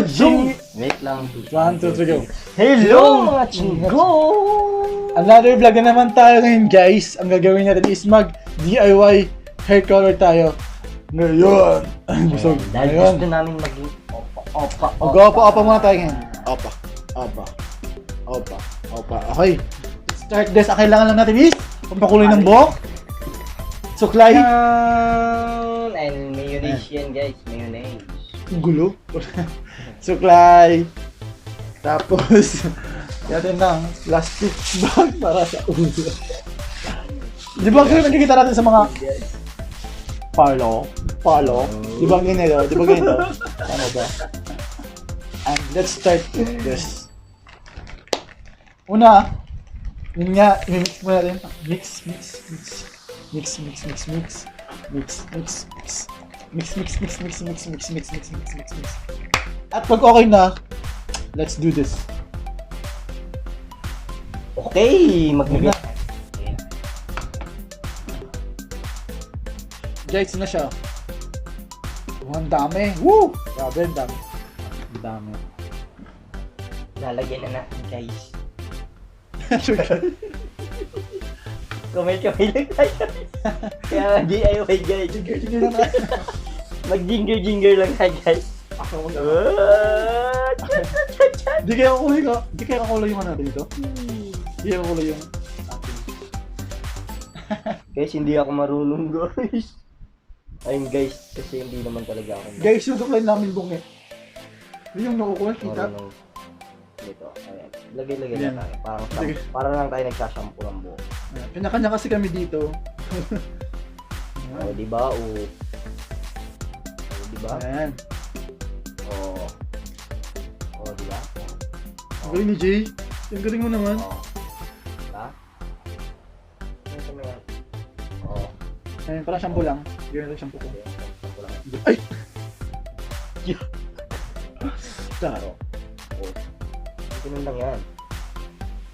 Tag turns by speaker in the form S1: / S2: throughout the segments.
S1: Ching!
S2: Wait lang.
S1: 1, 2, 3, go.
S2: Hello mga chinggo!
S1: Another vlog na naman tayo ngayon guys. Ang gagawin natin is mag-DIY hair color tayo. Ngayon. Busog.
S2: Dahil
S1: Ngayon.
S2: gusto namin maging opa.
S1: Mag-opa muna tayo ngayon. Opa. Okay. Let's start this. Ang kailangan lang natin is pampakulay ng buhok. Suklay.
S2: And mayonnaise yan guys. Mayonnaise.
S1: Ang gulo. Suklay. Tapos, natin ng plastic bag para sa ulo. Di ba kaya nakikita natin sa mga palo? Di ba ganito? Ano ba? And let's start this. Una, yun nga, i-mix mo natin. Mix. At pag okay na, let's do this.
S2: Okay, magnagay.
S1: Guys, na siya. Ang dami. Woo! Grabe, ang dami.
S2: Lalagyan na natin guys.
S1: Sugar.
S2: Kamay lang tayo. Kaya DIY guys.
S1: Sige na tayo.
S2: Mag-jinger lang tayo guys.
S1: Ako Di kaya kakulay yung ano natin ito? Di kaya kakulay yung atin.
S2: Guys, hindi ako marunong guys. Ayun guys, kasi hindi naman talaga ako.
S1: Guys, yung suklay namin bungi. Yun yung nakukuha, kita.
S2: Marunong. Dito, ayan. Lagay
S1: Ayan.
S2: na tayo.
S1: Sige.
S2: Para lang tayo nagsashampoo ng buhok.
S1: Kanya-kanya kasi kami dito.
S2: O, diba? O, diba?
S1: Ayan.
S2: O, diba?
S1: Ang galing ni Jey. Ang galing mo naman.
S2: O. Diba? Ano sa mga? O.
S1: Ayan, parang shampoo lang. Ganyan lang shampoo ko.
S2: Shampoo lang.
S1: Ay! Taro.
S2: O. Ganun lang yan.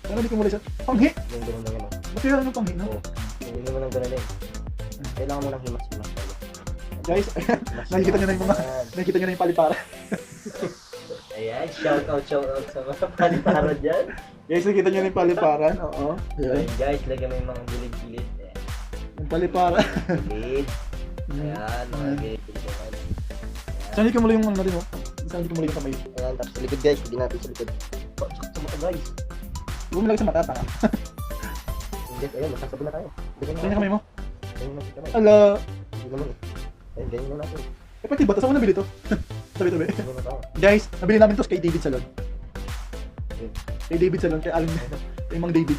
S1: Pero hindi ko muli sa panghi.
S2: Ganun lang yan.
S1: Ba't yung anong panghi, no?
S2: O. Hindi naman lang ganun eh. Kailangan mo ng himas-himas tayo.
S1: Guys, nakikita nyo na yung paliparan.
S2: Ayan, shout out sa mga paliparan dyan.
S1: Guys, nakikita nyo na yung paliparan. Oo.
S2: Ayan guys, lagyan mo yung mga gilid-gilid.
S1: Yung paliparan.
S2: Gilid. Ayan, mga gilid-gilid.
S1: Saan hindi ko muli yung ano natin, oh? Saan hindi ko muli yung kamay?
S2: Ayan, tapos sa likod guys, pwede natin sa likod. Sa mata guys.
S1: Huwag mo lagi sa mata, tanga.
S2: Hindi, ayan, magsasabi na tayo.
S1: Saan yung kamay mo?
S2: Ganyan natin kamay.
S1: Ala!
S2: Hindi naman eh. Ayan, ganyan na natin.
S1: Eh, pati ba? Saan mo nabili to? Tabi-tabi.
S2: Ganyan na tayo.
S1: Guys, nabili namin to kay David Salon. Kay David Salon, kay Alan, kay Mang David.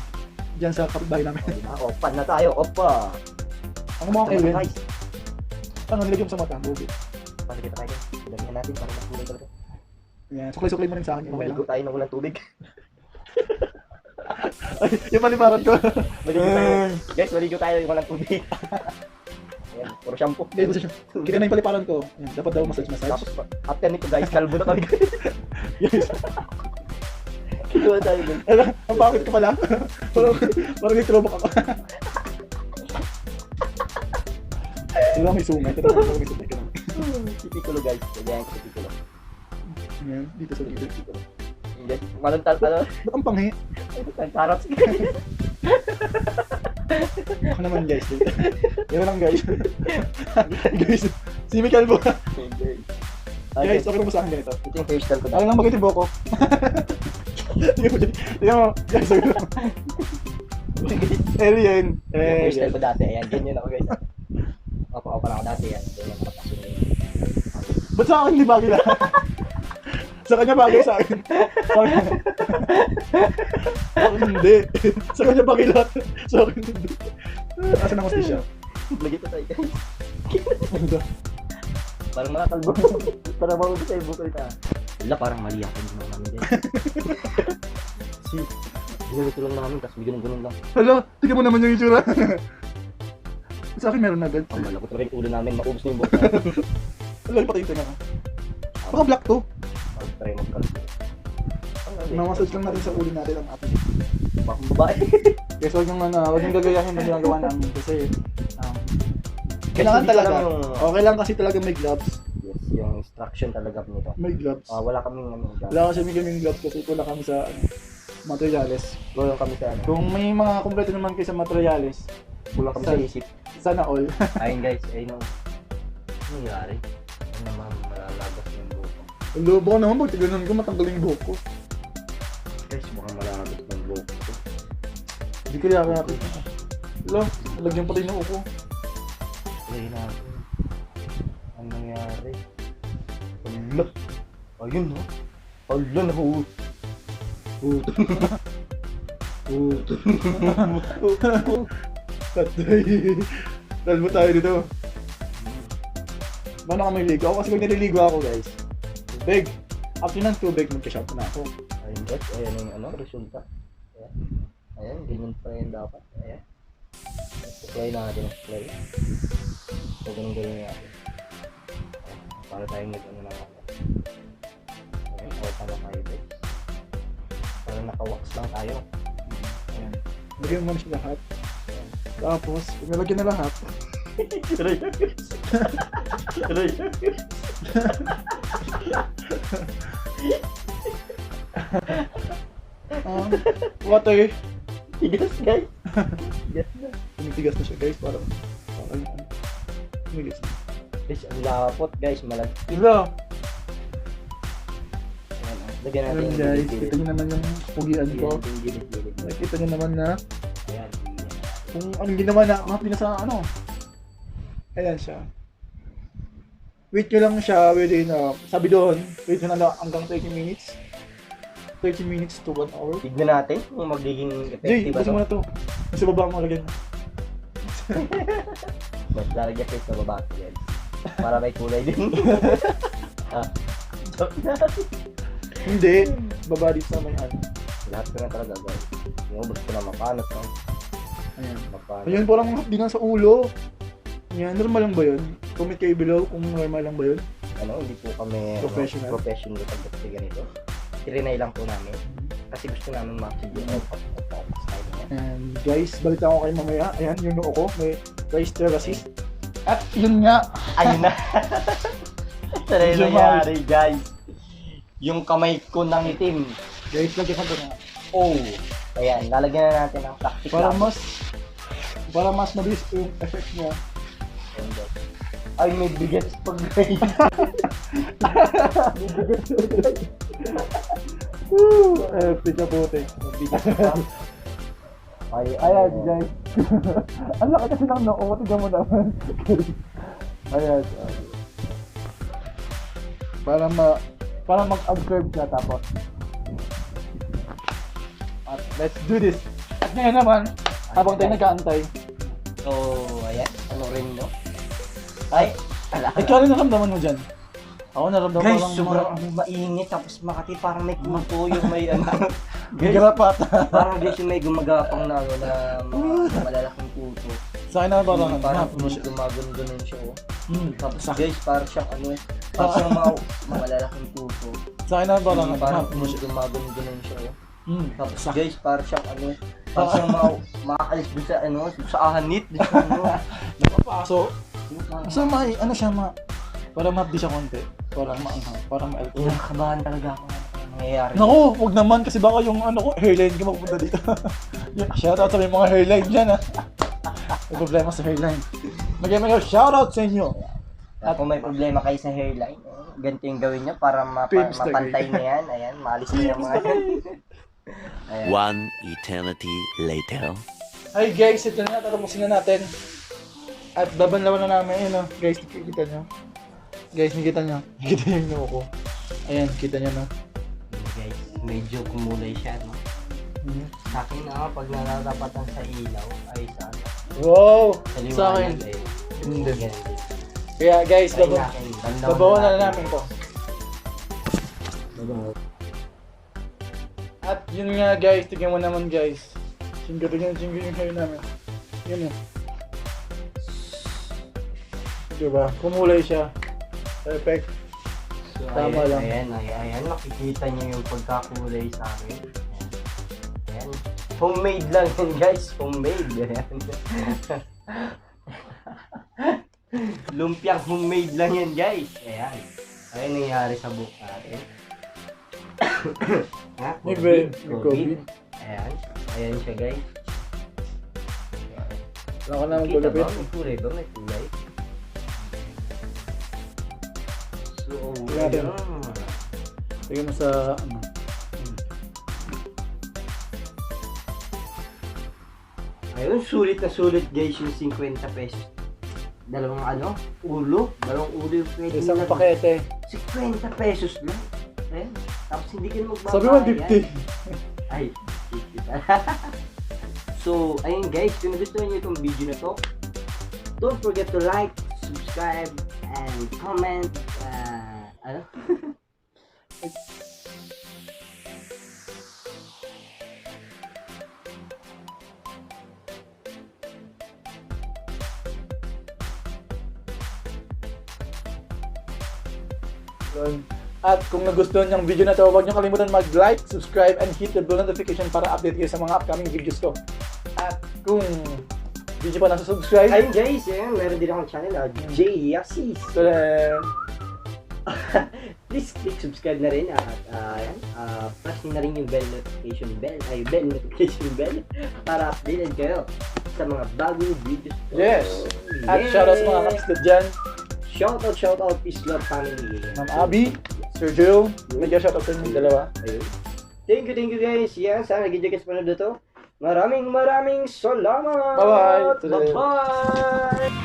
S1: Diyan sa kapitbahay namin.
S2: Opa na tayo, opa!
S1: Ang mga Ayun.
S2: guys.
S1: Ano, nilagyan mo sa mata? Bugi.
S2: Paano kita tayo guys? Dami na natin para magkulay talaga.
S1: Yan, suklay-suklay mo rin sa akin. Okay lang.
S2: Maligo tayo ng walang tubig.
S1: Ay, yung paliparan ko.
S2: Maligo tayo. Guys, maligo tayo ng walang tubig. Ayan, puro shampoo.
S1: Guys, kita na yung paliparan ko. Yan, dapat daw massage.
S2: Tapos, after nito guys, kalbo na kami.
S1: Guys,
S2: Kinuha tayo guys.
S1: ang bakit ka pala? Parang may throwback ako. Wala may sungay. Ito lang may sungay ka lang.
S2: Si Piccolo guys. Ayan ko si Piccolo.
S1: Yan, dito sa dito.
S2: Guys, walang ano?
S1: Ba't ang panghi?
S2: Tarot.
S1: Ako naman guys. Yan lang guys. Guys, si Mikael po. Guys, okay lang mo sa akin ganito.
S2: Ito yung hairstyle ko.
S1: Alam lang magkita buhok ko. Tingnan mo, guys, sabi lang. Alien.
S2: Yung hairstyle ko dati. Ayan, ganyan ako guys. Opa lang ako dati. Ayan, ganyan ako paso na yun.
S1: Ba't sa akin hindi bagay na? Sa kanya bagay sa akin. Hindi. Sa kanya bagay lahat. Sa akin hindi. Asan ang hostisya?
S2: Lagi pa tayo guys.
S1: Ano ba?
S2: Parang mga kalbo. Parang mga tayo bukol ka. Wala, parang mali ako yung mga namin din. Ginagito lang namin, tapos bigyan ng ganun lang.
S1: Hala, tignan mo naman yung itsura. Sa akin meron na agad.
S2: Ang malakot na rin yung ulo namin, maubos na yung buhok namin.
S1: Hala, patay yung tinga ko. Baka black to.
S2: Mag-try mag-kalbo.
S1: Mamassage lang natin sa ulo natin ang ating.
S2: Bakong babae.
S1: Guys, huwag yung gagayahin na ginagawa namin kasi kailangan talaga. Okay lang kasi talaga may gloves.
S2: Yes, yung instruction talaga nito.
S1: May gloves.
S2: Wala kaming
S1: Wala kasi kaming gloves kasi wala kami sa materials.
S2: Kulang kami sa ano.
S1: Kung may mga kompleto naman kayo sa materials,
S2: Kulang kami sa isip.
S1: sana all.
S2: Ayun guys, ayun ang nangyari. Ano naman, malalabas yung buhok ko.
S1: Ang lobo ko naman, pag tiganon ko, matanggal yung buhok ko.
S2: Guys, mukhang malalabas ng buhok ko.
S1: Hindi ko yaka natin. Wala, nalagyan pati ng uko.
S2: Ayun na. Ang nangyari? Ala. Ayun no? Ala na ho.
S1: Patay. Dalbo tayo dito. Paano ka may ligo? Ako kasi pag naliligo ako guys. Tubig. After ng tubig, magka-shampoo na ako.
S2: Ayun guys, ayan yung ano, resulta. Ayan. Ayan, ganyan pa rin dapat. Ayan. Supply natin, supply. So, ganun-ganun natin. Para tayong nag-ano lang ako. Ayan, tama tayo guys. Para naka-wax lang tayo.
S1: Ayan. Lagyan mo na siya lahat. Tapos, pag nalagyan na lahat, water.
S2: Tigas guys. Tigas na.
S1: Tumitigas na siya guys, parang tumigas na.
S2: Guys, ang lapot guys, malag.
S1: Diba?
S2: Ayan, lagyan natin
S1: Ayun
S2: yung
S1: guys,
S2: gilid-gilid.
S1: kita nyo naman yung pugian ko.
S2: Ayan, yung gilid-gilid.
S1: Nakikita nyo naman na
S2: Ayan,
S1: kung anong ginawa na mga pinasa ano. Ayan siya. Wait nyo lang siya within, sabi doon, wait nyo na lang hanggang 30 minutes. 30 minutes to 1 hour.
S2: tignan natin kung magiging
S1: Jay,
S2: effective
S1: basta mo na to. Sa baba mo lagyan.
S2: Mas lalagyan kayo sa baba guys. Para may kulay din. Joke na.
S1: Hindi, baba dito sa may ano.
S2: Lahat ko na talaga guys. Yung ubos ko na mapanot no?
S1: Ayan.
S2: Mapanot.
S1: Ayun, parang di na sa ulo. Yan, normal lang ba yun? Comment kayo below kung normal lang ba yun.
S2: Ano, hindi po kami
S1: Professional.
S2: professional pagdating sa ganito. Tirinay lang po namin. Kasi gusto namin makikita yung style niya.
S1: And guys, balita ko kayo mamaya. Ayan, yung noo ko, may rice terraces. At yun nga.
S2: Ayun na. Ito na yung nangyari guys. Yung kamay ko ng itim.
S1: Guys, lagyan ko na.
S2: Oh. Ayan, lalagyan na natin ng plastic
S1: Para
S2: lang.
S1: para mas mabilis yung effect niya.
S2: Ayan, guys. Ay, may bigat pag guys. May bigat pag guys.
S1: Woo! Epic na puti.
S2: Bigat pa.
S1: Ayan, guys. Ang laki kasi ng noo ko. Tignan mo naman. Ayan. Para mag-absorb siya tapos. At let's do this. At ngayon naman, habang tayo nag-aantay.
S2: So, ayan. Ano rin, no? Ay, ala.
S1: Ikaw rin naramdaman mo dyan. Ako naramdaman
S2: Guys,
S1: ko lang
S2: sobrang mainit. Tapos makati parang may kuto yung may ano.
S1: garapata.
S2: Parang guys yung may gumagapang na ano na mga malalaking kuto.
S1: Sa akin naman parang
S2: Parang
S1: mo siya.
S2: gumagun-gunin siya. Oh. Tapos
S1: Sa
S2: guys, parang siyang ano eh. Parang siyang mga malalaking kuto.
S1: akin naman parang
S2: Parang
S1: mo siya.
S2: gumagun-gunin siya. Oh. Tapos
S1: Sa
S2: guys, parang siyang ano eh. Parang siyang makaalis dun sa ano, sa ahanit. Dun sa ano.
S1: napapaso. So may ano siya para ma-update siya konti. Parang maanghang, parang ma-elf.
S2: Kinakabahan talaga ako ng nangyayari.
S1: Naku, huwag naman kasi baka yung ano ko, hairline ko magpunta dito. Shoutout sa may mga hairline dyan ha. May problema sa hairline. Magiging shoutout sa inyo.
S2: At kung may problema kayo sa hairline, ganito yung gawin nyo para
S1: Pimps na
S2: mapantay na yan. Ayan, maalis na yung mga yan. Ayan.
S3: One eternity later.
S1: Hi guys, ito na, tatapusin na natin. At babanlawan na namin yun, guys, nakikita nyo. Guys, nakikita nyo. Nakikita nyo yung noo ko. Ayan, kita nyo na.
S2: Guys, medyo kumulay siya, no? Sa akin pag natatapatan sa ilaw, ay sa
S1: Wow!
S2: liwanag,
S1: Sa akin.
S2: eh.
S1: Hindi.
S2: Ganun din.
S1: Kaya guys,
S2: Ay, nakin, banlawan
S1: babawan na
S2: natin.
S1: namin to. At yun nga guys, tignan mo naman guys. Singgo yung hair namin. Yun eh. Diba? Kumulay siya. Perfect.
S2: So,
S1: Tama lang.
S2: Ayan, makikita niyo yung pagkakulay sa akin. Ayan. Homemade lang yan guys, homemade. Ayan. Lumpiang homemade lang yan guys. Ayan. Ayun nangyayari sa buhok natin. Ha?
S1: May COVID.
S2: Ayan. Ayan siya guys.
S1: Wala ka na
S2: Kita
S1: magulapit.
S2: ba? May kulay ba? May kulay. So,
S1: Tingnan natin.
S2: ayun.
S1: Tingnan mo sa ano.
S2: Ayun, sulit na sulit guys yung 50 pesos. Dalawang ulo. Dalawang ulo yung pwede
S1: Isang
S2: nila.
S1: pakete.
S2: 50 pesos lang. Ayan. Tapos hindi ka na magbabayad.
S1: Sabi mo 50.
S2: Ay, 50 pala. So, ayun guys, kung nagustuhan nyo itong video na to, don't forget to like, subscribe, and comment. Ano?
S1: At kung nagustuhan niyo ang video na to, huwag niyo kalimutan mag-like, subscribe, and hit the bell notification para update kayo sa mga upcoming videos ko. At kung hindi niyo pa nasa-subscribe,
S2: Ayun guys, ayan, meron din akong channel, Jey Yasis.
S1: so then,
S2: Please click subscribe na rin at ayan, press nyo na rin yung bell notification bell para updated kayo sa mga bagong videos ko.
S1: yes! At shoutout sa mga kapatid dyan,
S2: Shoutout, peace, love, family.
S1: Ma'am Abby, Sir Joe, nag-shoutout sa inyo dalawa.
S2: Ayun. Thank you guys. Yan, sana nag-enjoy kayo sa panood ito. Maraming salamat.
S1: Bye-bye.
S2: Bye-bye.